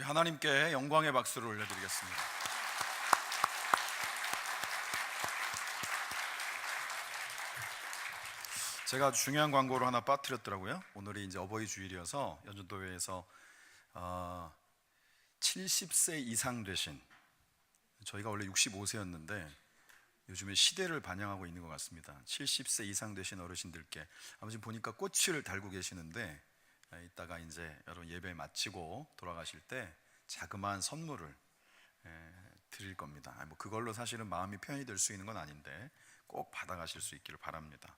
우리 하나님께 영광의 박수를 올려드리겠습니다. 제가 아주 중요한 광고를 하나 빠뜨렸더라고요. 오늘이 이제 어버이 주일이어서 연전도회에서 70세 이상 되신, 저희가 원래 65세였는데 요즘에 시대를 반영하고 있는 것 같습니다. 70세 이상 되신 어르신들께 아버지 보니까 꽃을 달고 계시는데, 이따가 이제 여러분 예배 마치고 돌아가실 때 자그마한 선물을 드릴 겁니다. 뭐 그걸로 사실은 마음이 편히 될 수 있는 건 아닌데 꼭 받아가실 수 있기를 바랍니다.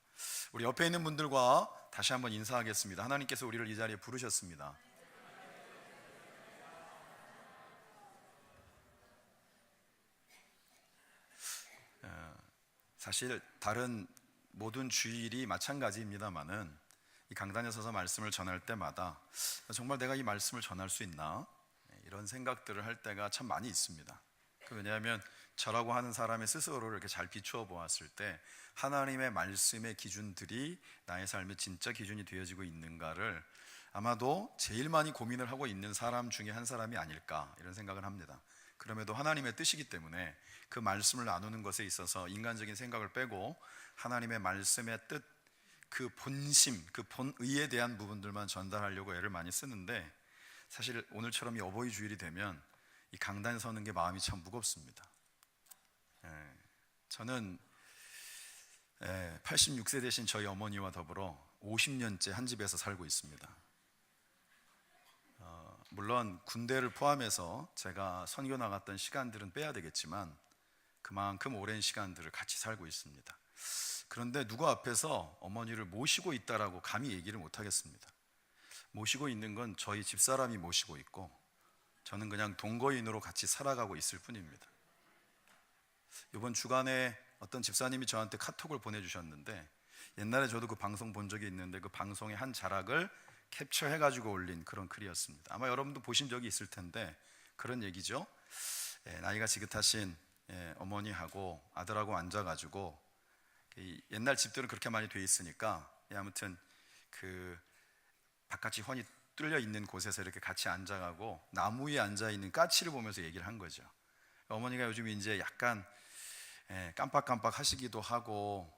우리 옆에 있는 분들과 다시 한번 인사하겠습니다. 하나님께서 우리를 이 자리에 부르셨습니다. 사실 다른 모든 주일이 마찬가지입니다만은 이 강단에 서서 말씀을 전할 때마다 정말 내가 이 말씀을 전할 수 있나? 이런 생각들을 할 때가 참 많이 있습니다. 왜냐하면 저라고 하는 사람의 스스로를 이렇게 잘 비추어 보았을 때 하나님의 말씀의 기준들이 나의 삶의 진짜 기준이 되어지고 있는가를 아마도 제일 많이 고민을 하고 있는 사람 중에 한 사람이 아닐까, 이런 생각을 합니다. 그럼에도 하나님의 뜻이기 때문에 그 말씀을 나누는 것에 있어서 인간적인 생각을 빼고 하나님의 말씀의 뜻, 그 본심, 그 본의에 대한 부분들만 전달하려고 애를 많이 쓰는데, 사실 오늘처럼 이 어버이 주일이 되면 이 강단에 서는 게 마음이 참 무겁습니다. 저는 86세 되신 저희 어머니와 더불어 50년째 한 집에서 살고 있습니다. 물론 군대를 포함해서 제가 선교 나갔던 시간들은 빼야 되겠지만 그만큼 오랜 시간들을 같이 살고 있습니다. 그런데 누구 앞에서 어머니를 모시고 있다라고 감히 얘기를 못 하겠습니다. 모시고 있는 건 저희 집사람이 모시고 있고 저는 그냥 동거인으로 같이 살아가고 있을 뿐입니다. 이번 주간에 어떤 집사님이 저한테 카톡을 보내주셨는데, 옛날에 저도 그 방송 본 적이 있는데 그 방송의 한 자락을 캡처해가지고 올린 그런 글이었습니다. 아마 여러분도 보신 적이 있을 텐데 그런 얘기죠. 나이가 지긋하신 어머니하고 아들하고 앉아가지고, 옛날 집들은 그렇게 많이 돼 있으니까 아무튼 그 바깥이 훤히 뚫려 있는 곳에서 이렇게 같이 앉아가고 나무 위에 앉아 있는 까치를 보면서 얘기를 한 거죠. 어머니가 요즘 이제 약간 깜빡깜빡 하시기도 하고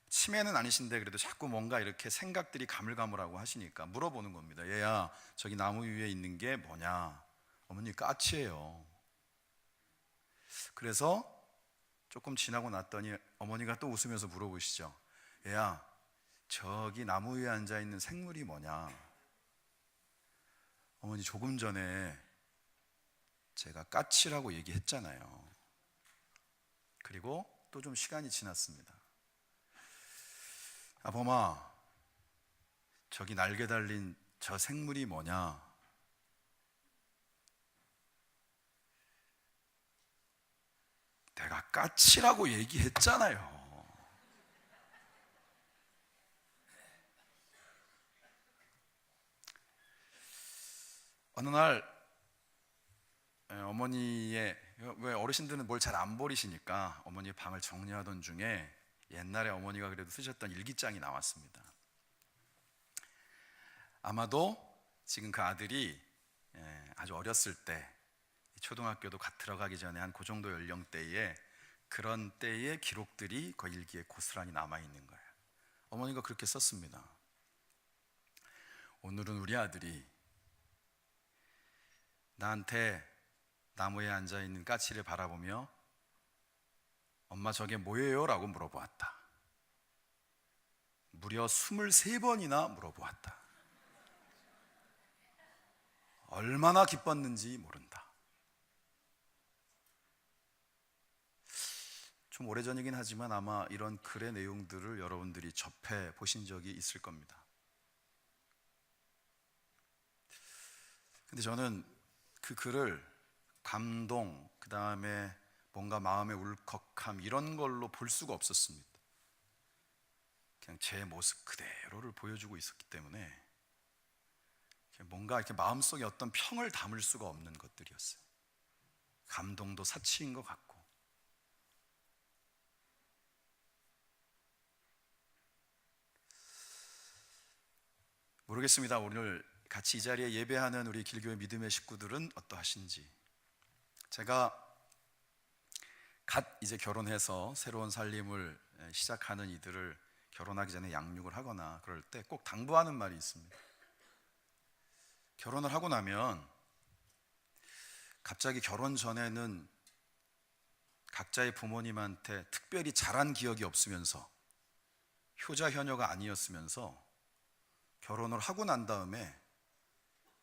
치매는 아니신데 그래도 자꾸 뭔가 이렇게 생각들이 가물가물하고 하시니까 물어보는 겁니다. 얘야, 저기 나무 위에 있는 게 뭐냐? 어머니, 까치예요. 그래서 조금 지나고 났더니 어머니가 또 웃으면서 물어보시죠. 얘야, 저기 나무 위에 앉아 있는 생물이 뭐냐? 어머니, 조금 전에 제가 까치라고 얘기했잖아요. 그리고 또 좀 시간이 지났습니다. 아범아, 저기 날개 달린 저 생물이 뭐냐? 내가 까치라고 얘기했잖아요. 어느 날 어머니의, 왜 어르신들은 뭘 잘 안 버리시니까 어머니의 방을 정리하던 중에 옛날에 어머니가 그래도 쓰셨던 일기장이 나왔습니다. 아마도 지금 그 아들이 아주 어렸을 때, 초등학교도 들어가기 전에 한 그 정도 연령대에 그런 때의 기록들이 그 일기에 고스란히 남아있는 거예요. 어머니가 그렇게 썼습니다. 오늘은 우리 아들이 나한테 나무에 앉아있는 까치를 바라보며 엄마 저게 뭐예요? 라고 물어보았다. 무려 23번이나 물어보았다. 얼마나 기뻤는지 모른다. 좀 오래전이긴 하지만 아마 이런 글의 내용들을 여러분들이 접해 보신 적이 있을 겁니다. 근데 저는 그 글을 감동, 그 다음에 뭔가 마음의 울컥함, 이런 걸로 볼 수가 없었습니다. 그냥 제 모습 그대로를 보여주고 있었기 때문에 뭔가 이렇게 마음속에 어떤 평을 담을 수가 없는 것들이었어요. 감동도 사치인 것 같고. 모르겠습니다. 오늘 같이 이 자리에 예배하는 우리 길교회 믿음의 식구들은 어떠하신지. 제가 갓 이제 결혼해서 새로운 살림을 시작하는 이들을 결혼하기 전에 양육을 하거나 그럴 때 꼭 당부하는 말이 있습니다. 결혼을 하고 나면 갑자기 결혼 전에는 각자의 부모님한테 특별히 잘한 기억이 없으면서 효자 효녀가 아니었으면서 결혼을 하고 난 다음에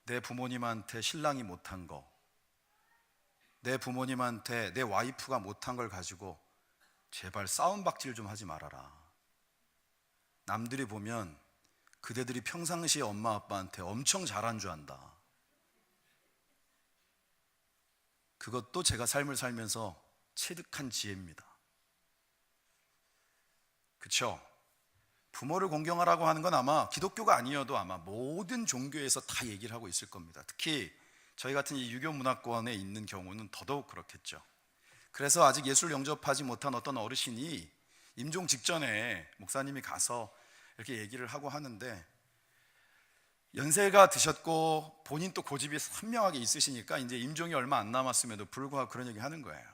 내 부모님한테 신랑이 못한 거, 내 부모님한테 내 와이프가 못한 걸 가지고 제발 싸움박질 좀 하지 말아라. 남들이 보면 그대들이 평상시에 엄마 아빠한테 엄청 잘한 줄 안다. 그것도 제가 삶을 살면서 체득한 지혜입니다. 그렇죠? 부모를 공경하라고 하는 건 아마 기독교가 아니어도 아마 모든 종교에서 다 얘기를 하고 있을 겁니다. 특히 저희 같은 이 유교 문화권에 있는 경우는 더더욱 그렇겠죠. 그래서 아직 예수를 영접하지 못한 어떤 어르신이 임종 직전에 목사님이 가서 이렇게 얘기를 하고 하는데, 연세가 드셨고 본인 또 고집이 선명하게 있으시니까 이제 임종이 얼마 안 남았음에도 불구하고 그런 얘기 하는 거예요.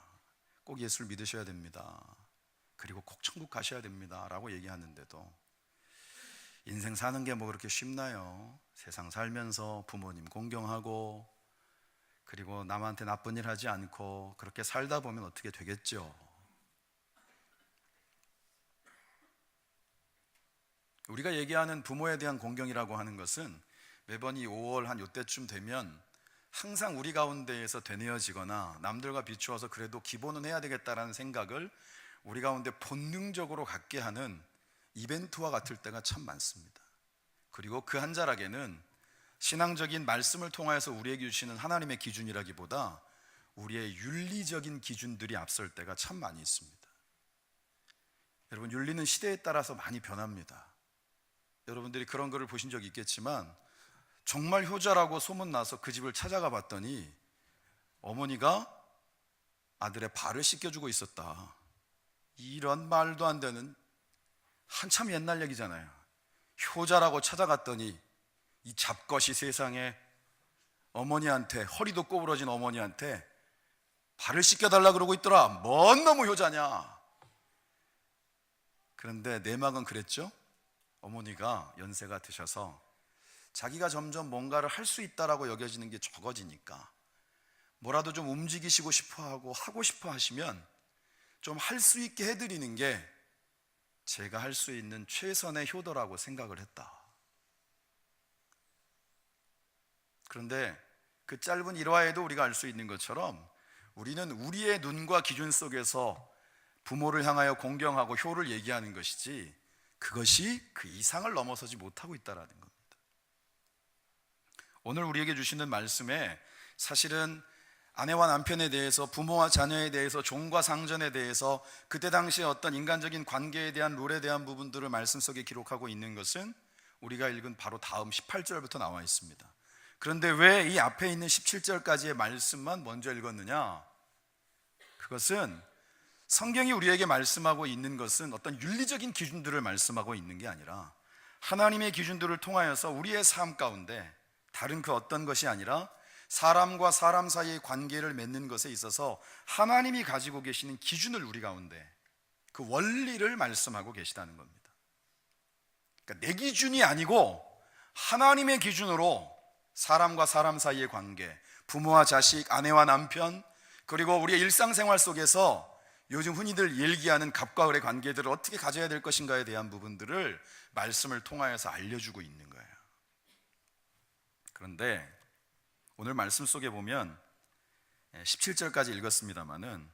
꼭 예수를 믿으셔야 됩니다. 그리고 꼭 천국 가셔야 됩니다 라고 얘기하는데도 인생 사는 게 뭐 그렇게 쉽나요? 세상 살면서 부모님 공경하고 그리고 남한테 나쁜 일 하지 않고 그렇게 살다 보면 어떻게 되겠죠? 우리가 얘기하는 부모에 대한 공경이라고 하는 것은 매번 이 5월 한 요때쯤 되면 항상 우리 가운데에서 되뇌어지거나 남들과 비추어서 그래도 기본은 해야 되겠다라는 생각을 우리 가운데 본능적으로 갖게 하는 이벤트와 같을 때가 참 많습니다. 그리고 그 한 자락에는 신앙적인 말씀을 통하여서 우리에게 주시는 하나님의 기준이라기보다 우리의 윤리적인 기준들이 앞설 때가 참 많이 있습니다. 여러분, 윤리는 시대에 따라서 많이 변합니다. 여러분들이 그런 거를 보신 적이 있겠지만 정말 효자라고 소문나서 그 집을 찾아가 봤더니 어머니가 아들의 발을 씻겨주고 있었다. 이런 말도 안 되는, 한참 옛날 얘기잖아요. 효자라고 찾아갔더니 이 잡것이 세상에 어머니한테, 허리도 꼬부러진 어머니한테 발을 씻겨달라 그러고 있더라. 뭔 놈의 효자냐. 그런데 내막은 그랬죠. 어머니가 연세가 드셔서 자기가 점점 뭔가를 할 수 있다라고 여겨지는 게 적어지니까 뭐라도 좀 움직이시고 싶어하고 하고 싶어 하시면 좀 할 수 있게 해드리는 게 제가 할 수 있는 최선의 효도라고 생각을 했다. 그런데 그 짧은 일화에도 우리가 알 수 있는 것처럼 우리는 우리의 눈과 기준 속에서 부모를 향하여 공경하고 효를 얘기하는 것이지 그것이 그 이상을 넘어서지 못하고 있다는 겁니다. 오늘 우리에게 주시는 말씀에 사실은 아내와 남편에 대해서, 부모와 자녀에 대해서, 종과 상전에 대해서 그때 당시에 어떤 인간적인 관계에 대한 룰에 대한 부분들을 말씀 속에 기록하고 있는 것은 우리가 읽은 바로 다음 18절부터 나와 있습니다. 그런데 왜 이 앞에 있는 17절까지의 말씀만 먼저 읽었느냐? 그것은 성경이 우리에게 말씀하고 있는 것은 어떤 윤리적인 기준들을 말씀하고 있는 게 아니라 하나님의 기준들을 통하여서 우리의 삶 가운데 다른 그 어떤 것이 아니라 사람과 사람 사이의 관계를 맺는 것에 있어서 하나님이 가지고 계시는 기준을 우리 가운데, 그 원리를 말씀하고 계시다는 겁니다. 그러니까 내 기준이 아니고 하나님의 기준으로 사람과 사람 사이의 관계, 부모와 자식, 아내와 남편, 그리고 우리의 일상생활 속에서 요즘 흔히들 얘기하는 갑과 을의 관계들을 어떻게 가져야 될 것인가에 대한 부분들을 말씀을 통하여서 알려주고 있는 거예요. 그런데 오늘 말씀 속에 보면 17절까지 읽었습니다마는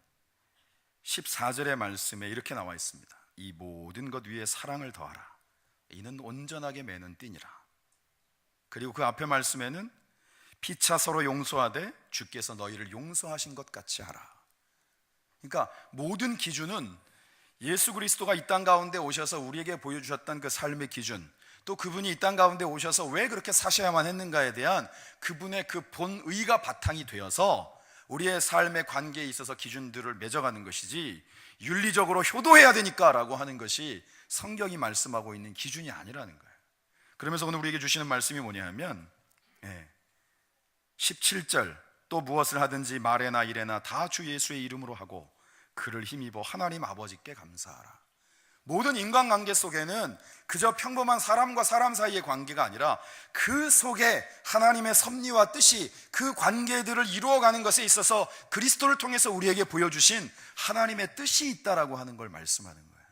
14절의 말씀에 이렇게 나와 있습니다. 이 모든 것 위에 사랑을 더하라. 이는 온전하게 매는 띠니라. 그리고 그 앞에 말씀에는 피차 서로 용서하되 주께서 너희를 용서하신 것 같이 하라. 그러니까 모든 기준은 예수 그리스도가 이 땅 가운데 오셔서 우리에게 보여주셨던 그 삶의 기준, 또 그분이 이 땅 가운데 오셔서 왜 그렇게 사셔야만 했는가에 대한 그분의 그 본의가 바탕이 되어서 우리의 삶의 관계에 있어서 기준들을 맺어가는 것이지 윤리적으로 효도해야 되니까 라고 하는 것이 성경이 말씀하고 있는 기준이 아니라는 거예요. 그러면서 오늘 우리에게 주시는 말씀이 뭐냐 하면 17절 또 무엇을 하든지 말에나 일에나 다 주 예수의 이름으로 하고 그를 힘입어 하나님 아버지께 감사하라. 모든 인간관계 속에는 그저 평범한 사람과 사람 사이의 관계가 아니라 그 속에 하나님의 섭리와 뜻이 그 관계들을 이루어가는 것에 있어서 그리스도를 통해서 우리에게 보여주신 하나님의 뜻이 있다라고 하는 걸 말씀하는 거예요.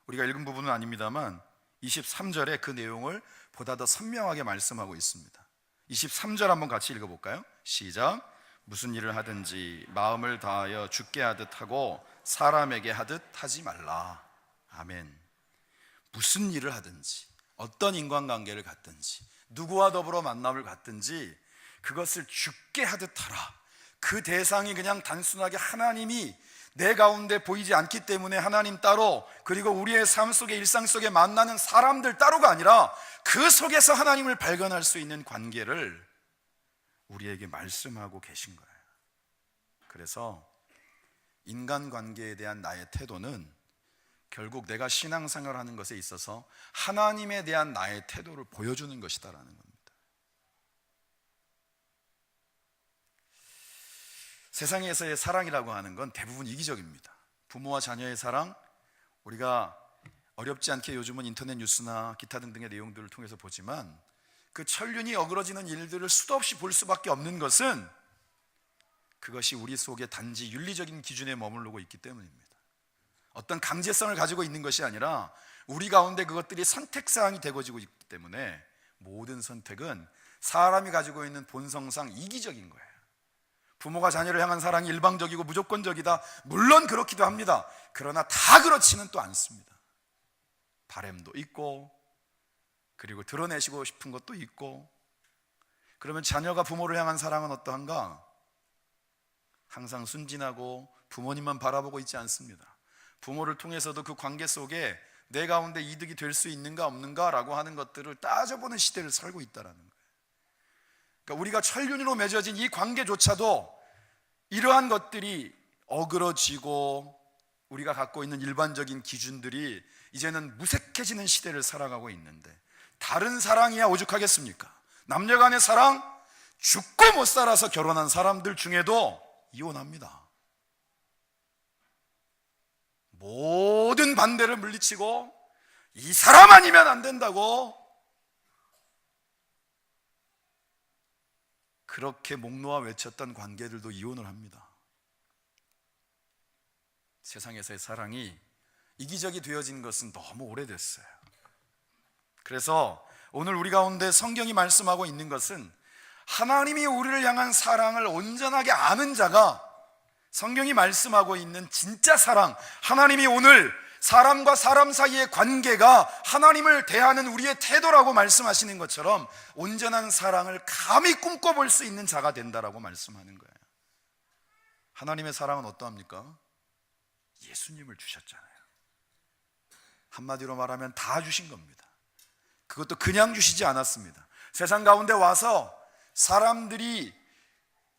우리가 읽은 부분은 아닙니다만 23절에 그 내용을 보다 더 선명하게 말씀하고 있습니다. 23절 한번 같이 읽어볼까요? 시작. 무슨 일을 하든지 마음을 다하여 주께 하듯 하고 사람에게 하듯 하지 말라. 아멘. 무슨 일을 하든지, 어떤 인간관계를 갖든지, 누구와 더불어 만남을 갖든지 그것을 주께 하듯 하라. 그 대상이 그냥 단순하게 하나님이 내 가운데 보이지 않기 때문에 하나님 따로, 그리고 우리의 삶 속에 일상 속에 만나는 사람들 따로가 아니라 그 속에서 하나님을 발견할 수 있는 관계를 우리에게 말씀하고 계신 거예요. 그래서 인간관계에 대한 나의 태도는 결국 내가 신앙생활을 하는 것에 있어서 하나님에 대한 나의 태도를 보여주는 것이다라는 겁니다. 세상에서의 사랑이라고 하는 건 대부분 이기적입니다. 부모와 자녀의 사랑, 우리가 어렵지 않게 요즘은 인터넷 뉴스나 기타 등등의 내용들을 통해서 보지만 그 천륜이 어그러지는 일들을 수도 없이 볼 수밖에 없는 것은 그것이 우리 속에 단지 윤리적인 기준에 머무르고 있기 때문입니다. 어떤 강제성을 가지고 있는 것이 아니라 우리 가운데 그것들이 선택사항이 되어지고 있기 때문에 모든 선택은 사람이 가지고 있는 본성상 이기적인 거예요. 부모가 자녀를 향한 사랑이 일방적이고 무조건적이다, 물론 그렇기도 합니다. 그러나 다 그렇지는 또 않습니다. 바램도 있고, 그리고 드러내시고 싶은 것도 있고. 그러면 자녀가 부모를 향한 사랑은 어떠한가? 항상 순진하고 부모님만 바라보고 있지 않습니다. 부모를 통해서도 그 관계 속에 내 가운데 이득이 될 수 있는가 없는가라고 하는 것들을 따져보는 시대를 살고 있다는 거예요. 그러니까 우리가 천륜으로 맺어진 이 관계조차도 이러한 것들이 어그러지고 우리가 갖고 있는 일반적인 기준들이 이제는 무색해지는 시대를 살아가고 있는데, 다른 사랑이야 오죽하겠습니까? 남녀 간의 사랑, 죽고 못 살아서 결혼한 사람들 중에도 이혼합니다. 모든 반대를 물리치고 이 사람 아니면 안 된다고 그렇게 목 놓아 외쳤던 관계들도 이혼을 합니다. 세상에서의 사랑이 이기적이 되어진 것은 너무 오래됐어요. 그래서 오늘 우리 가운데 성경이 말씀하고 있는 것은 하나님이 우리를 향한 사랑을 온전하게 아는 자가, 성경이 말씀하고 있는 진짜 사랑, 하나님이 오늘 사람과 사람 사이의 관계가 하나님을 대하는 우리의 태도라고 말씀하시는 것처럼 온전한 사랑을 감히 꿈꿔볼 수 있는 자가 된다라고 말씀하는 거예요. 하나님의 사랑은 어떠합니까? 예수님을 주셨잖아요. 한마디로 말하면 다 주신 겁니다. 그것도 그냥 주시지 않았습니다. 세상 가운데 와서 사람들이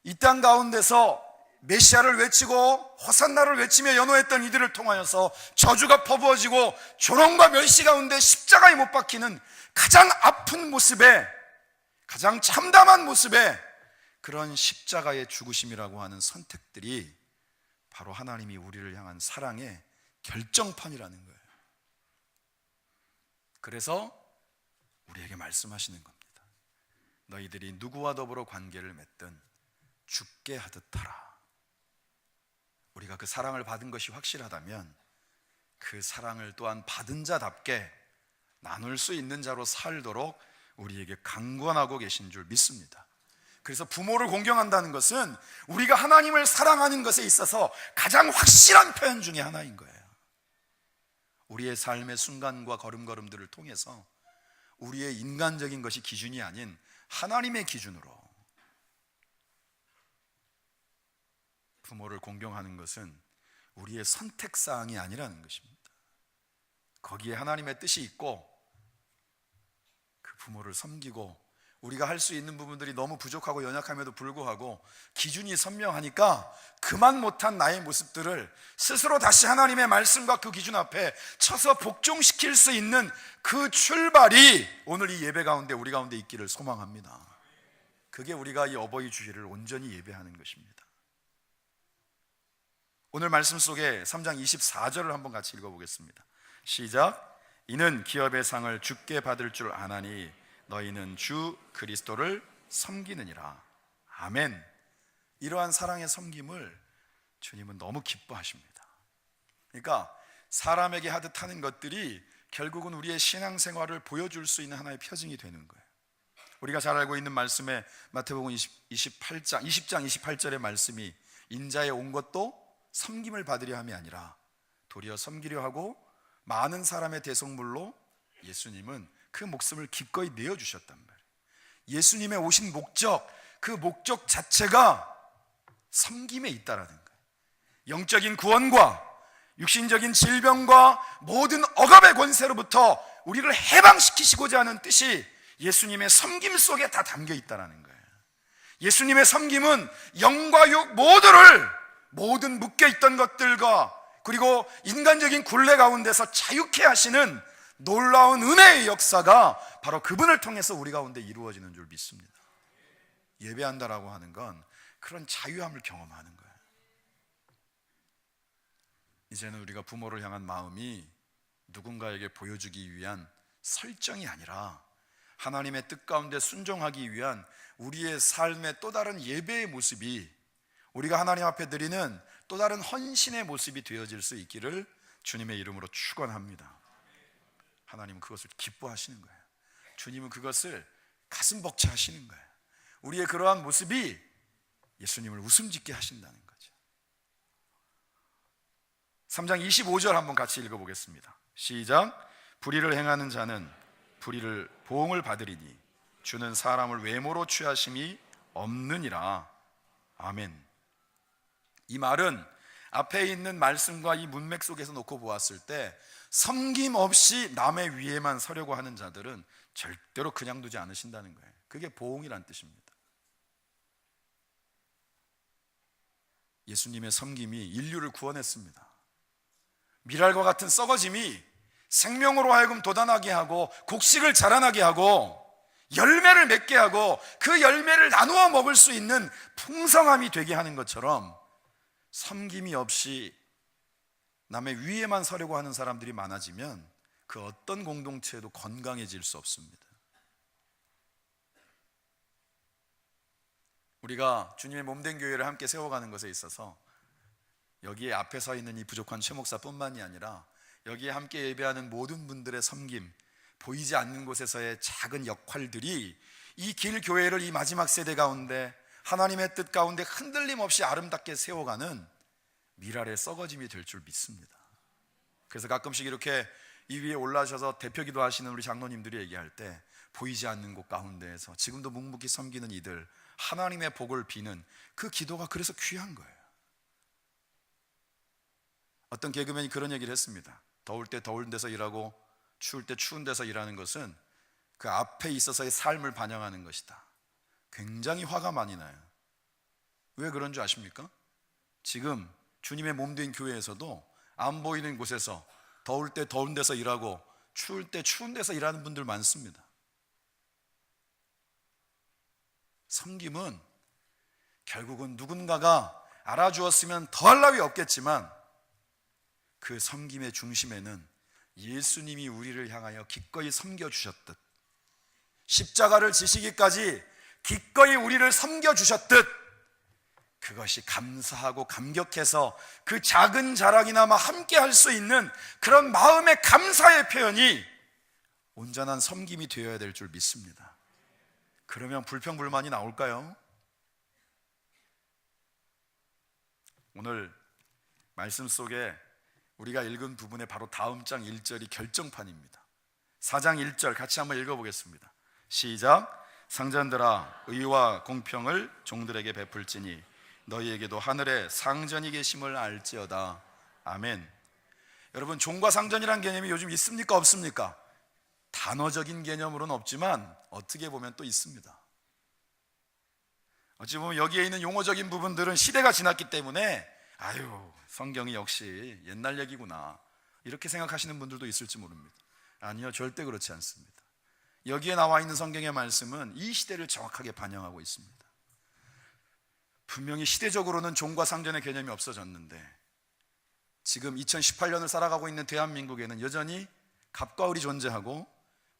이 땅 가운데서 메시아를 외치고 호산나를 외치며 연호했던 이들을 통하여서 저주가 퍼부어지고 조롱과 멸시 가운데 십자가에 못 박히는 가장 아픈 모습에, 가장 참담한 모습에 그런 십자가의 죽으심이라고 하는 선택들이 바로 하나님이 우리를 향한 사랑의 결정판이라는 거예요. 그래서 우리에게 말씀하시는 겁니다. 너희들이 누구와 더불어 관계를 맺든 죽게 하듯 하라. 우리가 그 사랑을 받은 것이 확실하다면 그 사랑을 또한 받은 자답게 나눌 수 있는 자로 살도록 우리에게 강권하고 계신 줄 믿습니다. 그래서 부모를 공경한다는 것은 우리가 하나님을 사랑하는 것에 있어서 가장 확실한 표현 중에 하나인 거예요. 우리의 삶의 순간과 걸음걸음들을 통해서 우리의 인간적인 것이 기준이 아닌 하나님의 기준으로 부모를 공경하는 것은 우리의 선택사항이 아니라는 것입니다. 거기에 하나님의 뜻이 있고 그 부모를 섬기고 우리가 할 수 있는 부분들이 너무 부족하고 연약함에도 불구하고 기준이 선명하니까 그만 못한 나의 모습들을 스스로 다시 하나님의 말씀과 그 기준 앞에 쳐서 복종시킬 수 있는 그 출발이 오늘 이 예배 가운데 우리 가운데 있기를 소망합니다. 그게 우리가 이 어버이 주일을 온전히 예배하는 것입니다. 오늘 말씀 속에 3장 24절을 한번 같이 읽어보겠습니다. 시작. 이는 기업의 상을 주께 받을 줄 아나니 너희는 주 그리스도를 섬기느니라. 아멘. 이러한 사랑의 섬김을 주님은 너무 기뻐하십니다. 그러니까 사람에게 하듯 하는 것들이 결국은 우리의 신앙생활을 보여줄 수 있는 하나의 표징이 되는 거예요. 우리가 잘 알고 있는 말씀에 마태복음 20장 28절의 말씀이 인자에 온 것도 섬김을 받으려 함이 아니라 도리어 섬기려 하고 많은 사람의 대속물로 예수님은 그 목숨을 기꺼이 내어주셨단 말이에요. 예수님의 오신 목적, 그 목적 자체가 섬김에 있다라는 거예요. 영적인 구원과 육신적인 질병과 모든 억압의 권세로부터 우리를 해방시키시고자 하는 뜻이 예수님의 섬김 속에 다 담겨 있다는 거예요. 예수님의 섬김은 영과 육 모든 묶여있던 것들과 그리고 인간적인 굴레 가운데서 자유케 하시는 놀라운 은혜의 역사가 바로 그분을 통해서 우리 가운데 이루어지는 줄 믿습니다. 예배한다라고 하는 건 그런 자유함을 경험하는 거예요. 이제는 우리가 부모를 향한 마음이 누군가에게 보여주기 위한 설정이 아니라 하나님의 뜻 가운데 순종하기 위한 우리의 삶의 또 다른 예배의 모습이, 우리가 하나님 앞에 드리는 또 다른 헌신의 모습이 되어질 수 있기를 주님의 이름으로 축원합니다. 하나님은 그것을 기뻐하시는 거예요. 주님은 그것을 가슴 벅차 하시는 거예요. 우리의 그러한 모습이 예수님을 웃음짓게 하신다는 거죠. 3장 25절 한번 같이 읽어보겠습니다. 시작. 불의를 행하는 자는 불의를 보응을 받으리니 주는 사람을 외모로 취하심이 없느니라. 아멘. 이 말은 앞에 있는 말씀과 이 문맥 속에서 놓고 보았을 때 섬김 없이 남의 위에만 서려고 하는 자들은 절대로 그냥 두지 않으신다는 거예요. 그게 보응이란 뜻입니다. 예수님의 섬김이 인류를 구원했습니다. 미랄과 같은 썩어짐이 생명으로 하여금 돋아나게 하고 곡식을 자라나게 하고 열매를 맺게 하고 그 열매를 나누어 먹을 수 있는 풍성함이 되게 하는 것처럼 섬김이 없이 남의 위에만 서려고 하는 사람들이 많아지면 그 어떤 공동체도 건강해질 수 없습니다. 우리가 주님의 몸된 교회를 함께 세워가는 것에 있어서 여기에 앞에 서 있는 이 부족한 최 목사뿐만이 아니라 여기에 함께 예배하는 모든 분들의 섬김, 보이지 않는 곳에서의 작은 역할들이 이 길 교회를 이 마지막 세대 가운데 하나님의 뜻 가운데 흔들림 없이 아름답게 세워가는 미랄의 썩어짐이 될 줄 믿습니다. 그래서 가끔씩 이렇게 이 위에 올라오셔서 대표기도 하시는 우리 장로님들이 얘기할 때 보이지 않는 곳 가운데에서 지금도 묵묵히 섬기는 이들 하나님의 복을 비는 그 기도가 그래서 귀한 거예요. 어떤 개그맨이 그런 얘기를 했습니다. 더울 때 더운 데서 일하고 추울 때 추운 데서 일하는 것은 그 앞에 있어서의 삶을 반영하는 것이다. 굉장히 화가 많이 나요. 왜 그런 줄 아십니까? 지금 주님의 몸된 교회에서도 안 보이는 곳에서 더울 때 더운 데서 일하고 추울 때 추운 데서 일하는 분들 많습니다. 섬김은 결국은 누군가가 알아주었으면 더할 나위 없겠지만 그 섬김의 중심에는 예수님이 우리를 향하여 기꺼이 섬겨주셨듯, 십자가를 지시기까지 기꺼이 우리를 섬겨주셨듯, 그것이 감사하고 감격해서 그 작은 자랑이나마 함께 할 수 있는 그런 마음의 감사의 표현이 온전한 섬김이 되어야 될 줄 믿습니다. 그러면 불평불만이 나올까요? 오늘 말씀 속에 우리가 읽은 부분의 바로 다음 장 1절이 결정판입니다. 4장 1절 같이 한번 읽어보겠습니다. 시작. 상전들아 의와 공평을 종들에게 베풀지니 너희에게도 하늘에 상전이 계심을 알지어다. 아멘. 여러분, 종과 상전이란 개념이 요즘 있습니까 없습니까? 단어적인 개념으로는 없지만 어떻게 보면 또 있습니다. 어찌 보면 여기에 있는 용어적인 부분들은 시대가 지났기 때문에 아유, 성경이 역시 옛날 얘기구나 이렇게 생각하시는 분들도 있을지 모릅니다. 아니요, 절대 그렇지 않습니다. 여기에 나와 있는 성경의 말씀은 이 시대를 정확하게 반영하고 있습니다. 분명히 시대적으로는 종과 상전의 개념이 없어졌는데 지금 2018년을 살아가고 있는 대한민국에는 여전히 갑과 을이 존재하고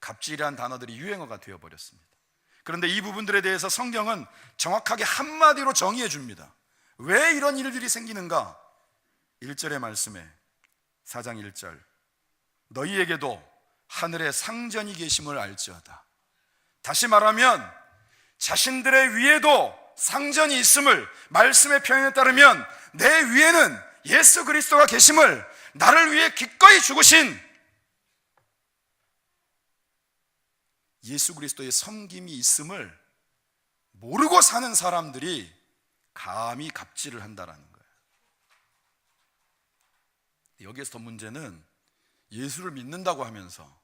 갑질이라는 단어들이 유행어가 되어버렸습니다. 그런데 이 부분들에 대해서 성경은 정확하게 한마디로 정의해 줍니다. 왜 이런 일들이 생기는가? 1절의 말씀에 4장 1절, 너희에게도 하늘에 상전이 계심을 알지어다. 다시 말하면 자신들의 위에도 상전이 있음을, 말씀의 표현에 따르면 내 위에는 예수 그리스도가 계심을, 나를 위해 기꺼이 죽으신 예수 그리스도의 섬김이 있음을 모르고 사는 사람들이 감히 갑질을 한다라는 거예요. 여기에서 더 문제는 예수를 믿는다고 하면서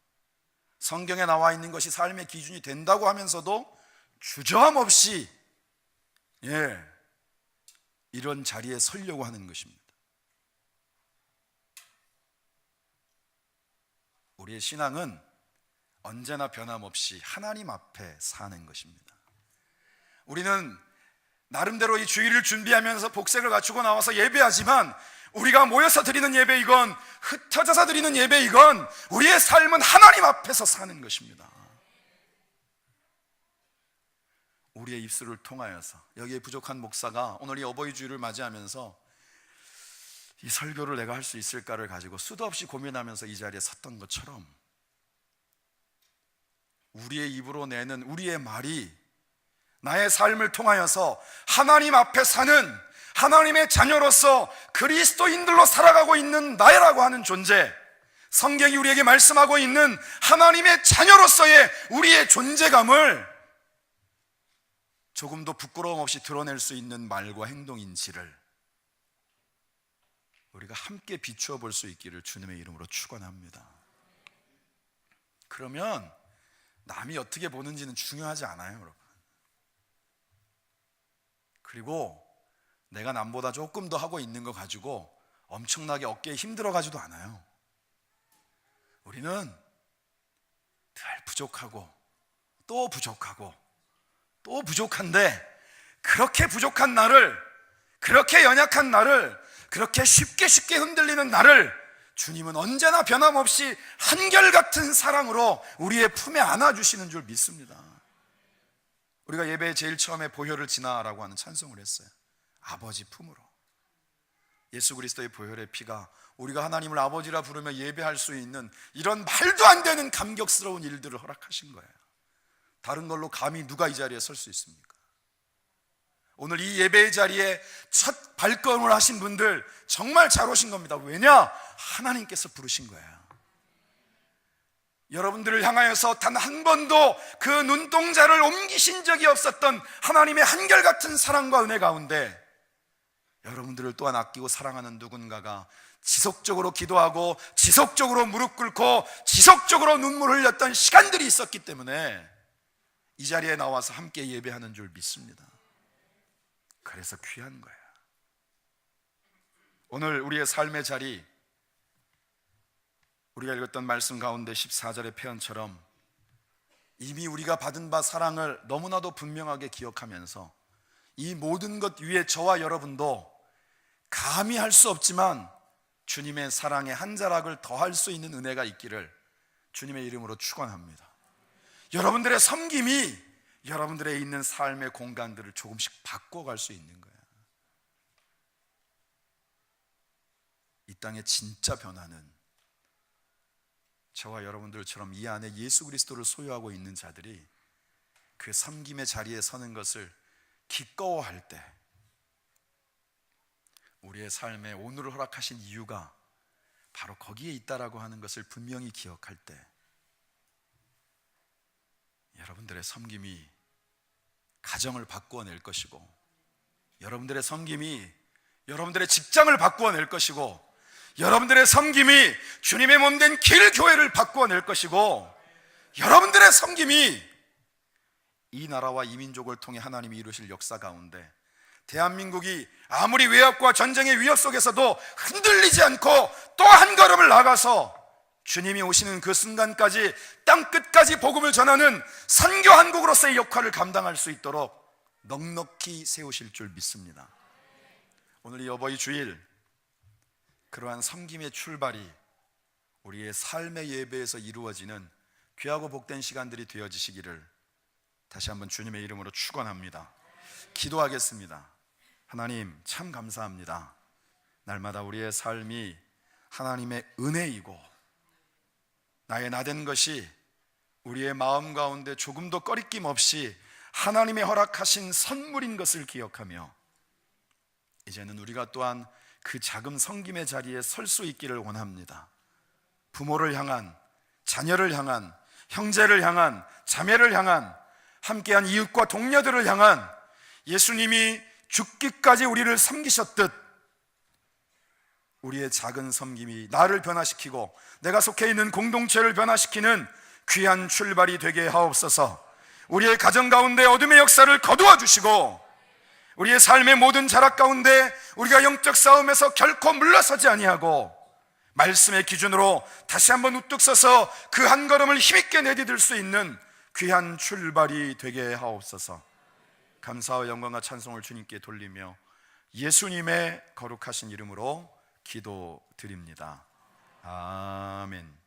성경에 나와 있는 것이 삶의 기준이 된다고 하면서도 주저함없이 이런 자리에 서려고 하는 것입니다. 우리의 신앙은 언제나 변함없이 하나님 앞에 사는 것입니다. 우리는 나름대로 이 주일을 준비하면서 복색을 갖추고 나와서 예배하지만 우리가 모여서 드리는 예배이건 흩어져서 드리는 예배이건 우리의 삶은 하나님 앞에서 사는 것입니다. 우리의 입술을 통하여서, 여기에 부족한 목사가 오늘 이 어버이 주일을 맞이하면서 이 설교를 내가 할 수 있을까를 가지고 수도 없이 고민하면서 이 자리에 섰던 것처럼 우리의 입으로 내는 우리의 말이 나의 삶을 통하여서 하나님 앞에 사는 하나님의 자녀로서 그리스도인들로 살아가고 있는 나라고 하는 존재, 성경이 우리에게 말씀하고 있는 하나님의 자녀로서의 우리의 존재감을 조금도 부끄러움 없이 드러낼 수 있는 말과 행동인지를 우리가 함께 비추어 볼 수 있기를 주님의 이름으로 축원합니다. 그러면 남이 어떻게 보는지는 중요하지 않아요, 여러분. 그리고 내가 남보다 조금 더 하고 있는 거 가지고 엄청나게 어깨에 힘들어 가지도 않아요. 우리는 늘 부족하고 또 부족하고 또 부족한데, 그렇게 부족한 나를, 그렇게 연약한 나를, 그렇게 쉽게 흔들리는 나를 주님은 언제나 변함없이 한결같은 사랑으로 우리의 품에 안아주시는 줄 믿습니다. 우리가 예배의 제일 처음에 보혈을 지나라고 하는 찬송을 했어요. 아버지 품으로. 예수 그리스도의 보혈의 피가 우리가 하나님을 아버지라 부르며 예배할 수 있는 이런 말도 안 되는 감격스러운 일들을 허락하신 거예요. 다른 걸로 감히 누가 이 자리에 설 수 있습니까? 오늘 이 예배의 자리에 첫 발걸음을 하신 분들 정말 잘 오신 겁니다. 왜냐? 하나님께서 부르신 거예요. 여러분들을 향하여서 단 한 번도 그 눈동자를 옮기신 적이 없었던 하나님의 한결같은 사랑과 은혜 가운데 여러분들을 또한 아끼고 사랑하는 누군가가 지속적으로 기도하고 지속적으로 무릎 꿇고 지속적으로 눈물 흘렸던 시간들이 있었기 때문에 이 자리에 나와서 함께 예배하는 줄 믿습니다. 그래서 귀한 거예요. 오늘 우리의 삶의 자리, 우리가 읽었던 말씀 가운데 14절의 표현처럼 이미 우리가 받은 바 사랑을 너무나도 분명하게 기억하면서 이 모든 것 위에 저와 여러분도 감히 할 수 없지만 주님의 사랑에 한 자락을 더할 수 있는 은혜가 있기를 주님의 이름으로 축원합니다. 여러분들의 섬김이 여러분들의 있는 삶의 공간들을 조금씩 바꿔갈 수 있는 거예요. 이 땅의 진짜 변화는 저와 여러분들처럼 이 안에 예수 그리스도를 소유하고 있는 자들이 그 섬김의 자리에 서는 것을 기꺼워할 때, 우리의 삶에 오늘을 허락하신 이유가 바로 거기에 있다라고 하는 것을 분명히 기억할 때 여러분들의 섬김이 가정을 바꾸어낼 것이고, 여러분들의 섬김이 여러분들의 직장을 바꾸어낼 것이고, 여러분들의 섬김이 주님의 몸된 길교회를 바꾸어낼 것이고, 여러분들의 섬김이 이 나라와 이 민족을 통해 하나님이 이루실 역사 가운데 대한민국이 아무리 외압과 전쟁의 위협 속에서도 흔들리지 않고 또 한 걸음을 나가서 주님이 오시는 그 순간까지 땅끝까지 복음을 전하는 선교 한국으로서의 역할을 감당할 수 있도록 넉넉히 세우실 줄 믿습니다. 오늘 이 어버이 주일, 그러한 섬김의 출발이 우리의 삶의 예배에서 이루어지는 귀하고 복된 시간들이 되어지시기를 다시 한번 주님의 이름으로 축원합니다. 기도하겠습니다. 하나님, 참 감사합니다. 날마다 우리의 삶이 하나님의 은혜이고 나의 나된 것이 우리의 마음 가운데 조금도 꺼리낌 없이 하나님의 허락하신 선물인 것을 기억하며 이제는 우리가 또한 그 작은 섬김의 자리에 설 수 있기를 원합니다. 부모를 향한, 자녀를 향한, 형제를 향한, 자매를 향한, 함께한 이웃과 동료들을 향한 예수님이 죽기까지 우리를 섬기셨듯 우리의 작은 섬김이 나를 변화시키고 내가 속해 있는 공동체를 변화시키는 귀한 출발이 되게 하옵소서. 우리의 가정 가운데 어둠의 역사를 거두어 주시고 우리의 삶의 모든 자락 가운데 우리가 영적 싸움에서 결코 물러서지 아니하고 말씀의 기준으로 다시 한번 우뚝 서서 그 한 걸음을 힘있게 내디딜 수 있는 귀한 출발이 되게 하옵소서. 감사와 영광과 찬송을 주님께 돌리며 예수님의 거룩하신 이름으로 기도드립니다. 아멘.